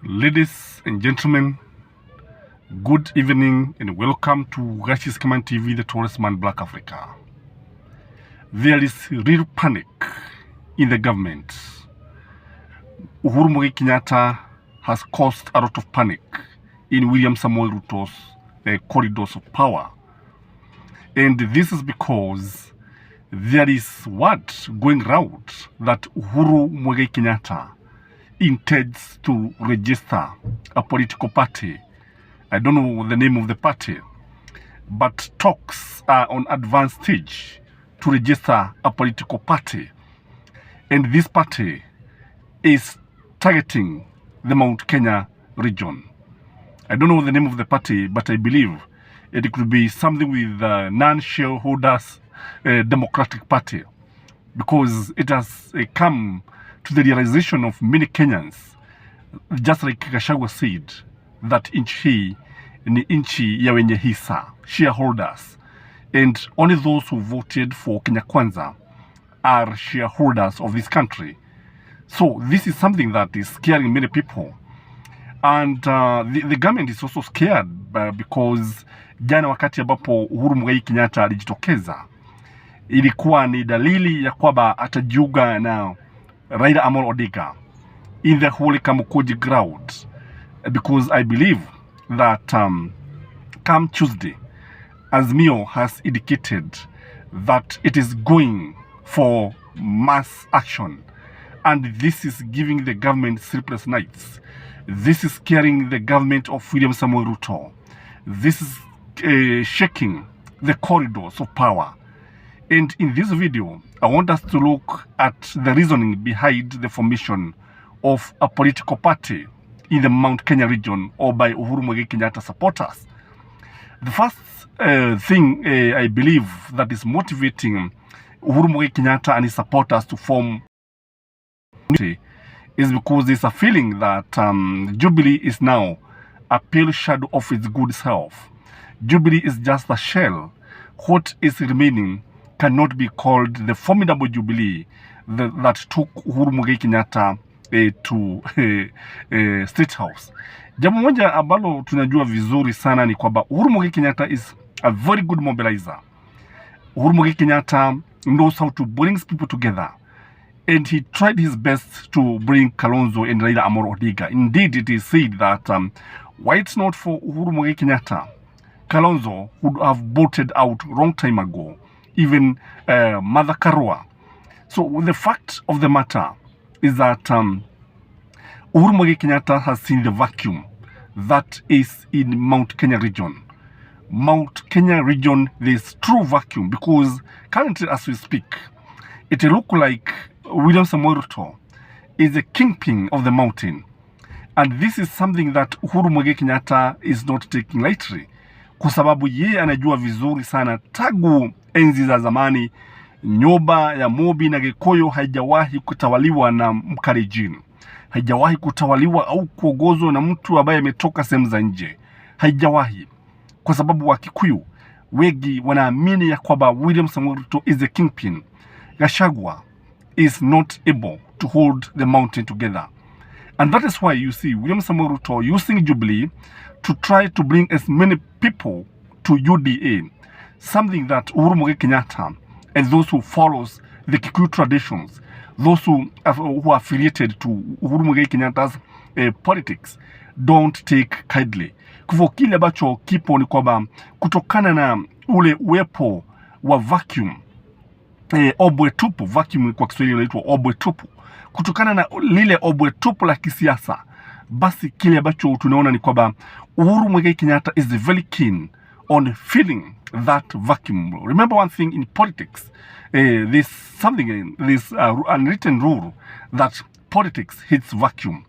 Ladies and gentlemen, good evening and welcome to Gashi's Command TV, the Tourist Man Black Africa. There is real panic in the government. Uhuru Kenyatta has caused a lot of panic in William Samoei Ruto's corridors of power. And this is because there is word going round that Uhuru Kenyatta intends to register a political party. I don't know the name of the party, but talks are on advanced stage to register a political party. And this party is targeting the Mount Kenya region. I don't know the name of the party, but I believe it could be something with non-shareholders Democratic Party, because it has come to the realization of many Kenyans, just like Gachagua said, that nchi ni nchi ya wenye hisa, shareholders, and only those who voted for Kenya Kwanza are shareholders of this country. So this is something that is scaring many people. And the government is also scared because jana wakati ambapo Uhuru Muigai Kenyatta alijitokeza, ilikuwa ni dalili ya kwamba atajiunga na Raila Amolo Odinga in the Holy Kamukoji ground, because I believe that come Tuesday, Azimio has indicated that it is going for mass action, and this is giving the government sleepless nights. This is scaring the government of William Samoei Ruto. This is shaking the corridors of power. And in this video, I want us to look at the reasoning behind the formation of a political party in the Mount Kenya region, or by Uhuru Muigai Kenyatta supporters. The first thing I believe that is motivating Uhuru Muigai Kenyatta and his supporters to form is because there's a feeling that Jubilee is now a pale shadow of its good self. Jubilee is just a shell. What is remaining cannot be called the formidable Jubilee that took Uhuru Muigai Kenyatta to State House. Jambo moja ambalo tunajua vizuri sana ni kwamba Uhuru Muigai Kenyatta is a very good mobilizer. Uhuru Muigai Kenyatta knows how to bring people together, and he tried his best to bring Kalonzo and Raila Amolo Odinga. Indeed, it is said that why it's not for Uhuru Muigai Kenyatta, Kalonzo would have voted out long time ago, even Mother Karua. So the fact of the matter is that Uhuru Muigai Kenyatta has seen the vacuum that is in Mount Kenya region. Mount Kenya region, there's true vacuum, because currently as we speak, it looks like William Samoei Ruto is the kingpin of the mountain. And this is something that Uhuru Muigai Kenyatta is not taking lightly, kwa sababu yeye anajua vizuri sana tagu enzi za zamani nyoba ya Mobi na Gikuyu haijawahi kutawaliwa na Mkalenjin. Haijawahi kutawaliwa au kuongozwa na mtu ambaye ametoka sehemu za nje. Haijawahi. Kwa sababu wa Kikuyu wengi wanaamini ya kwamba William Samoei Ruto is the kingpin. Gachagua is not able to hold the mountain together. And that is why you see William Samoei Ruto using Jubilee to try to bring as many people to UDA. Something that Uhuru Muigai Kenyatta and those who follows the Kikuyu traditions, those who are affiliated to Uhuru Muigai Kenyatta's politics, don't take kindly. Kwa kile ambacho kipo ni kwamba kutokana na ule uwepo wa vacuum, obwe tupu, vacuum kwa Kiswahili inaitwa obwe tupu, kutokana na lile obwe tupu la kisiasa, basi kile ambacho tunaona ni kwamba Uhuru Muigai Kenyatta is very keen on filling that vacuum. Remember one thing in politics, there's something, this unwritten rule that politics hits vacuum.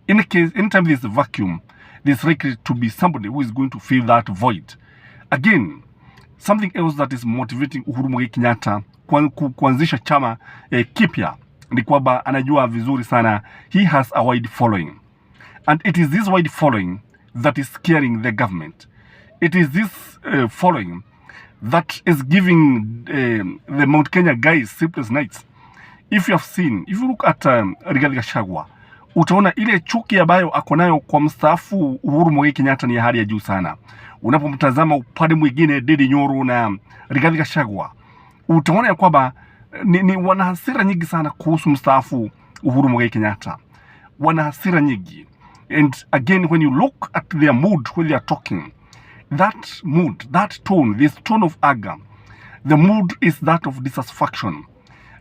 In a case, anytime there's a vacuum, there's likely to be somebody who is going to fill that void. Again, something else that is motivating Uhuru Muigai Kenyatta kuanzisha chama kipya ni kwamba anajua vizuri sana he has a wide following. And it is this wide following that is scaring the government. It is this following that is giving the Mount Kenya guys sleepless nights. If you have seen, if you look at Rigathi Gachagua, utaona ile chuki ambayo ako nayo kwa mstaafu Uhuru Muigai Kenyatta ni hali ya juu sana. Unapomtazama upande mwingine Ndindi Nyoro na Rigathi Gachagua, utaona ya kwamba ni wana hasira nyingi sana kuhusu mstaafu Uhuru Muigai Kenyatta. Wana hasira nyingi. And again, when you look at their mood when they are talking, that mood, that tone, this tone of anger, the mood is that of dissatisfaction.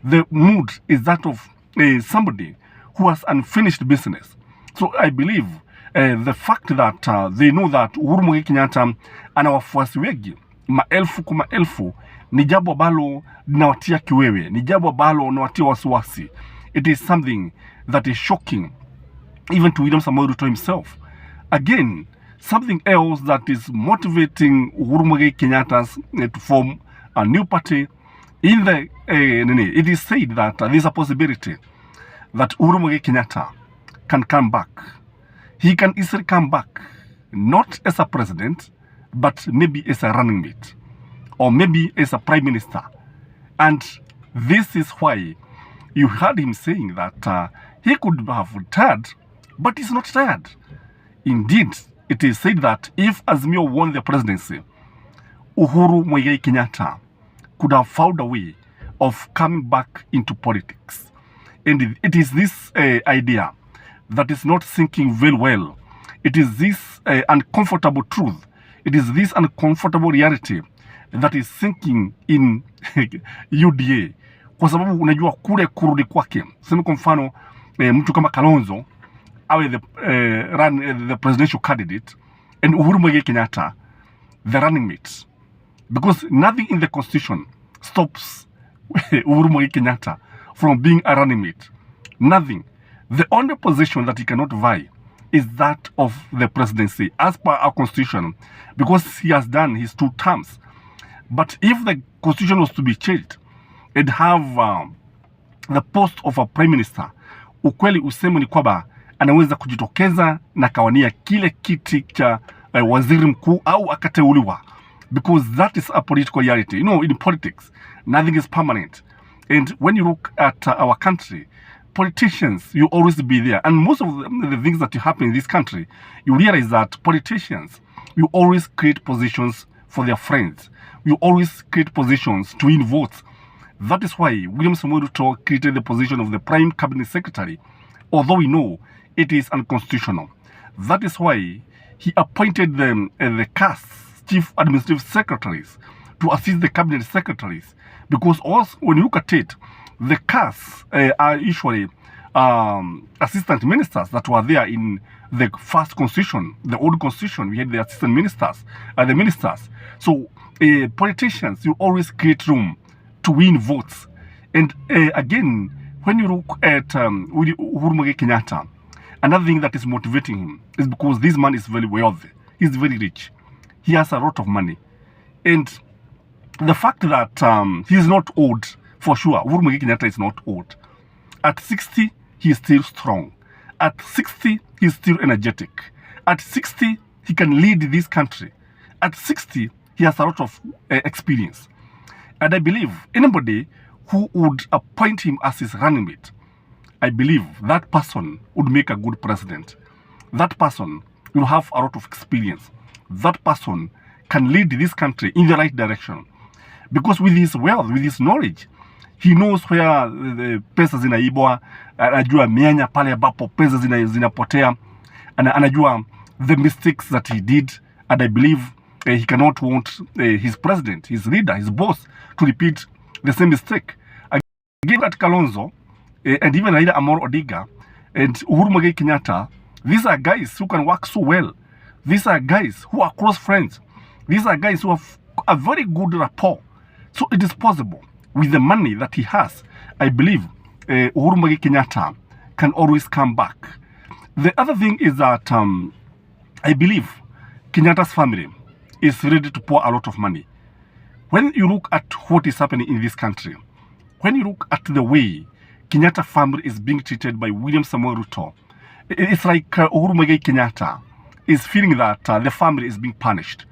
The mood is that of somebody who has unfinished business. So I believe the fact that they know that Uhuru Muigai Kenyatta ana wafuasi wengi maelfu kwa maelfu ni jambo ambalo linawatia kiwewe, ni jambo ambalo linawatia wasiwasi. It is something that is shocking even to William Samoei Ruto himself. Again, something else that is motivating Uhuru Muigai Kenyatta to form a new party in the it is said that there is a possibility that Uhuru Muigai Kenyatta can come back. He can easily come back, not as a president, but maybe as a running mate, or maybe as a prime minister. And this is why you heard him saying that he could have retired, but he's not tired. Indeed, it is said that if Azimio won the presidency, Uhuru Muigai Kenyatta could have found a way of coming back into politics. And it is this idea that is not sinking very well. It is this uncomfortable truth. It is this uncomfortable reality that is sinking in UDA. Kwa sababu unajua kule kurudi kwake. Sema kwa mfano mtu kama Kalonzo awe the presidential candidate and Uhuru Muigai Kenyatta the running mate. Because nothing in the constitution stops Uhuru Muigai Kenyatta from being a running mate. Nothing. The only position that he cannot vie is that of the presidency as per our constitution, because he has done his 2 terms. But if the constitution was to be changed and have the post of a prime minister, ukweli useme ni kwamba anaweza kujitokeza na kawania kile kiti cha waziri mkuu au akateuliwa, because that is a political reality. You know, in politics, nothing is permanent. And when you look at our country, politicians, you always be there. And most of the things that happen in this country, you realize that politicians, you always create positions for their friends. You always create positions to win votes. That is why William Samoei Ruto created the position of the Prime Cabinet Secretary, although we know it is unconstitutional. That is why he appointed them the CAS, Chief Administrative Secretaries, to assist the Cabinet Secretaries. Because also, when you look at it, the CAS are usually assistant ministers that were there in the first constitution, the old constitution. We had the assistant ministers, the ministers. So politicians, you always create room to win votes. And again, when you look at Uhuru Muigai Kenyatta, another thing that is motivating him is because this man is very wealthy. He's very rich. He has a lot of money. And the fact that he is not old, for sure, Uhuru Muigai Kenyatta is not old. At 60, he is still strong. At 60, he is still energetic. At 60, he can lead this country. At 60, he has a lot of experience. And I believe anybody who would appoint him as his running mate, I believe that person would make a good president. That person will have a lot of experience. That person can lead this country in the right direction. Because with his wealth, with his knowledge, he knows where the pesa zinaibwa, anajua mianya pale ambapo pesa zinapotea, anajua the mistakes that he did, and I believe he cannot want his president, his leader, his boss to repeat the same mistake. Again, at Kalonzo, and even Raila Amolo Odinga, and Uhuru Muigai Kenyatta, these are guys who can work so well. These are guys who are close friends. These are guys who have a very good rapport. So it is possible with the money that he has. I believe Uhuru Muigai Kenyatta can always come back. The other thing is that I believe Kenyatta's family is ready to pour a lot of money. When you look at what is happening in this country, when you look at the way Kenyatta family is being treated by William Samoei Ruto, it's like Uhuru Muigai Kenyatta is feeling that the family is being punished.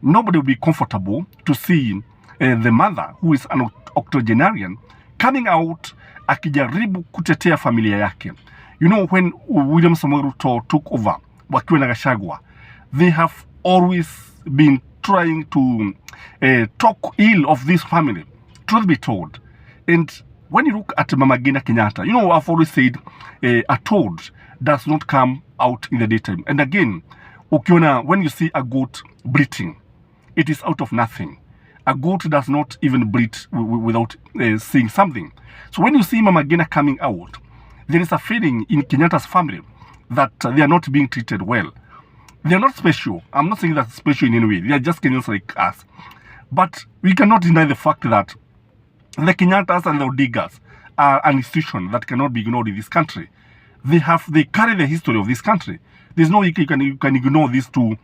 Nobody will be comfortable to see the mother, who is an octogenarian, coming out akijaribu kutetea familia yake. You know, when William Samoei Ruto took over, wakiwa na Gachagua, they have always been trying to talk ill of this family, truth be told. And when you look at Mama Ngina Kenyatta, you know, I've always said a toad does not come out in the daytime. And again, ukiona, when you see a goat bleating, it is out of nothing. A goat does not even bleat without seeing something. So when you see Mama Ngina coming out, there is a feeling in Kenyatta's family that they are not being treated well. They are not special. I'm not saying that's special in any way. They are just Kenyans like us. But we cannot deny the fact that the Kenyatas and the Odigas are an institution that cannot be ignored in this country. They carry the history of this country. There's no way you can ignore these two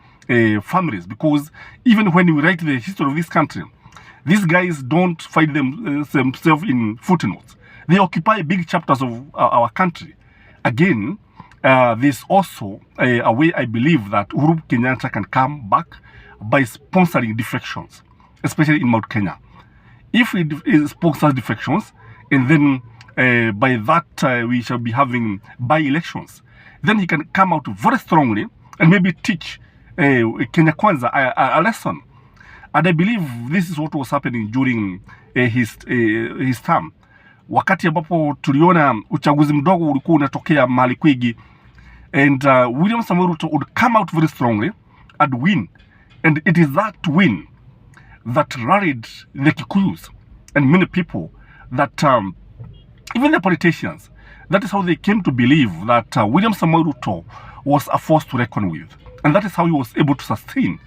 families, because even when we write the history of this country, these guys don't find themselves in footnotes. They occupy big chapters of our country. Again, there's also a way I believe that Uhuru Kenyatta can come back by sponsoring defections, especially in Mount Kenya. If he sponsors defections, and then by that we shall be having by-elections, then he can come out very strongly and maybe teach Kenya Kwanza a lesson. And I believe this is what was happening during his term. Wakati ambapo tuliona uchaguzi mdogo ulikuwa unatokea mahali kwingi, and William Samoei Ruto would come out very strongly and win. And it is that win that rallied the Kikuyus and many people, that even the politicians, that is how they came to believe that William Samoei Ruto was a force to reckon with. And that is how he was able to sustain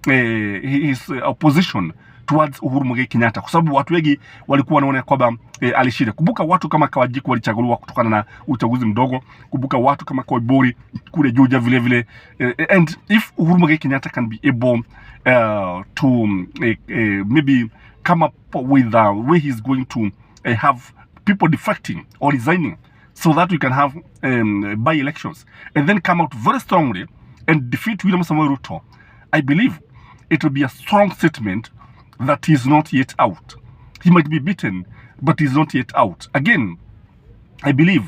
his opposition towards Uhuru Muigai Kenyatta, kwa sababu watu wengi walikuwa wanaona kwamba alishinda. Kumbuka watu kama Kawajiko walichaguliwa kutokana na uchaguzi mdogo. Kumbuka watu kama Koibori kule Juja vile vile. And if Uhuru Muigai Kenyatta can be able to maybe come up with a way he's going to have people defecting or resigning, so that we can have by-elections, and then come out very strongly and defeat William Samoei Ruto, I believe it will be a strong statement that he's not yet out. He might be beaten, but he's not yet out. Again, I believe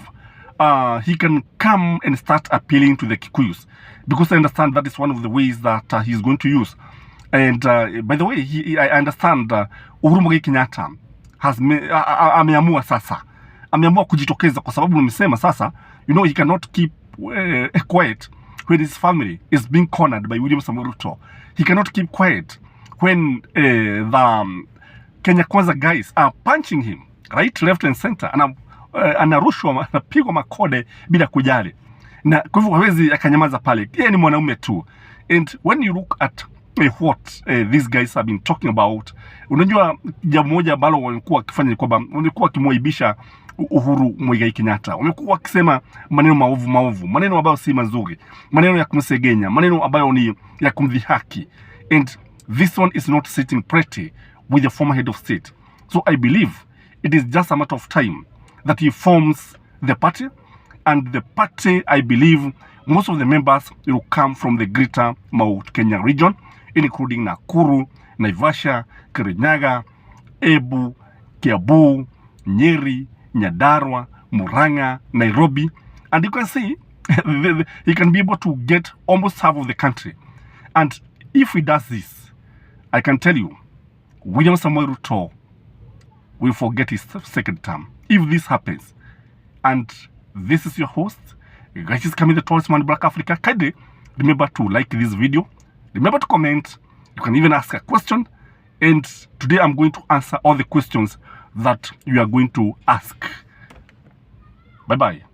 he can come and start appealing to the Kikuyus, because I understand that is one of the ways that he's going to use. And by the way, I understand Uhuru Muigai Kenyatta has ameamua sasa, ameamua kujitokeza, kwa sababu nimesema sasa, you know, he cannot keep quiet when his family is being cornered by William Samoei Ruto. He cannot keep quiet when the Kenya Kwanza guys are punching him right, left and center, anarushwa, anapigwa makode bila kujali, na kwa hivyo hawezi akanyamaza pale. Yeye ni mwanaume tu. And when you look at what these guys have been talking about, unajua jambo moja ambalo walikuwa wakifanya ni kwamba walikuwa wakimwaibisha Uhuru Muigai Kenyatta. Wamekuwa wakisema maneno maovu, maneno ambayo si mazuri, maneno ya kumsegenya, maneno ambayo ni ya kumdhihaki. And this one is not sitting pretty with the former head of state. So I believe it is just a matter of time that he forms the party, and the party, I believe most of the members will come from the greater Mount Kenya region, including Nakuru, Naivasha, Kirinyaga, Embu, Kiambu, Nyeri, Nyandarua, Murang'a, Nairobi. And you can see he can be able to get almost half of the country. And if he does this, I can tell you, William Samoei Ruto will forget his second term if this happens. And this is your host, guys, is coming the tallest man in Black Africa. Kindly remember to like this video. Remember to comment. You can even ask a question. And today I'm going to answer all the questions that you are going to ask. Bye-bye.